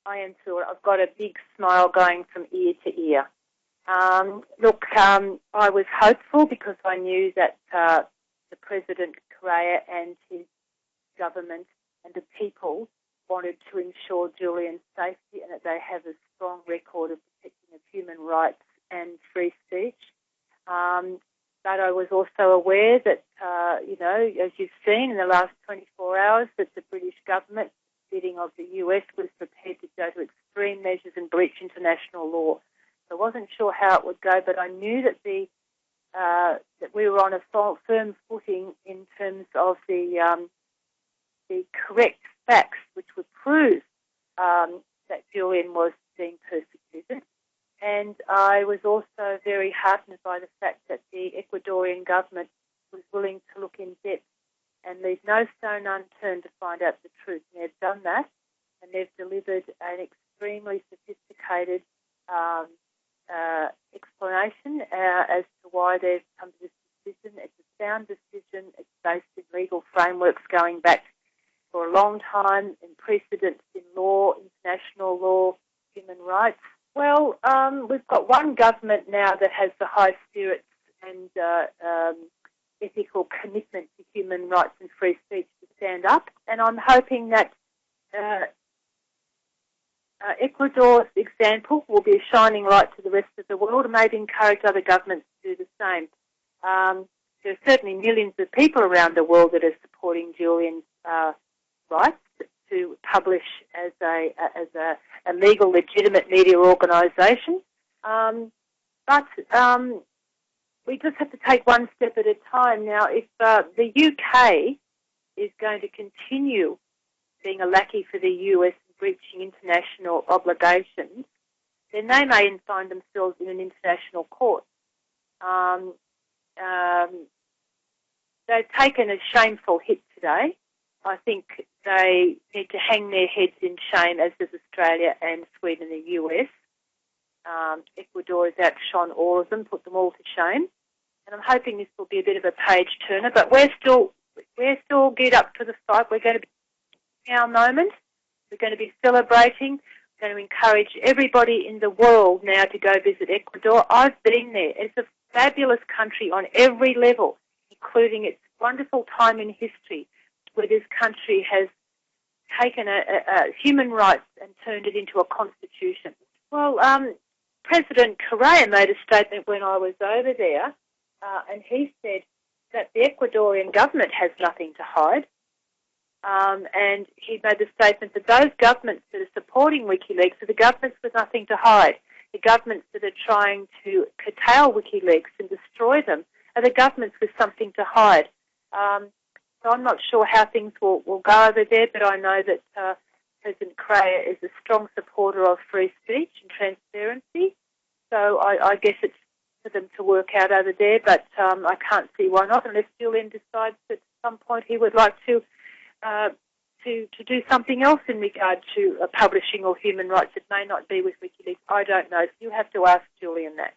I am too. I've got a big smile going from ear to ear. I was hopeful because I knew that the President Correa and his government and the people wanted to ensure Julian's safety and that they have a strong record of protecting of human rights and free speech. But I was also aware that, as you've seen in the last 24 hours, that the British government, bidding of the US, was prepared to go to extreme measures and breach international law. So I wasn't sure how it would go, but I knew that that we were on a firm footing in terms of the correct facts, which would prove that Julian was being persecuted. And I was also very heartened by the fact that the Ecuadorian government was willing to look in depth and leave no stone unturned to find out the truth. And they've done that, and they've delivered an extremely sophisticated explanation as to why they've come to this decision. It's a sound decision. It's based in legal frameworks going back for a long time, in precedents in law, international law, human rights. Well, we've got one government now that has the high spirits and ethical commitment to human rights and free speech to stand up, and I'm hoping that Ecuador's example will be a shining light to the rest of the world and maybe encourage other governments to do the same. There are certainly millions of people around the world that are supporting Julian's rights to publish as a legal, legitimate media organisation. But we just have to take one step at a time. Now, if the UK is going to continue being a lackey for the US and breaching international obligations, then they may find themselves in an international court. They've taken a shameful hit today. I think they need to hang their heads in shame, as does Australia and Sweden and the US. Ecuador has outshone all of them, put them all to shame. And I'm hoping this will be a bit of a page turner, but we're still geared up for the fight. We're going to be in our moment. We're going to be celebrating. We're going to encourage everybody in the world now to go visit Ecuador. I've been there. It's a fabulous country on every level, including its wonderful time in history, where this country has taken human rights and turned it into a constitution. Well, President Correa made a statement when I was over there, and he said that the Ecuadorian government has nothing to hide. And he made the statement that those governments that are supporting WikiLeaks are the governments with nothing to hide. The governments that are trying to curtail WikiLeaks and destroy them are the governments with something to hide. So I'm not sure how things will go over there, but I know that President Correa is a strong supporter of free speech and transparency. So I guess it's for them to work out over there, but I can't see why not, unless Julian decides that at some point he would like to do something else in regard to publishing or human rights. It may not be with WikiLeaks. I don't know. You have to ask Julian that.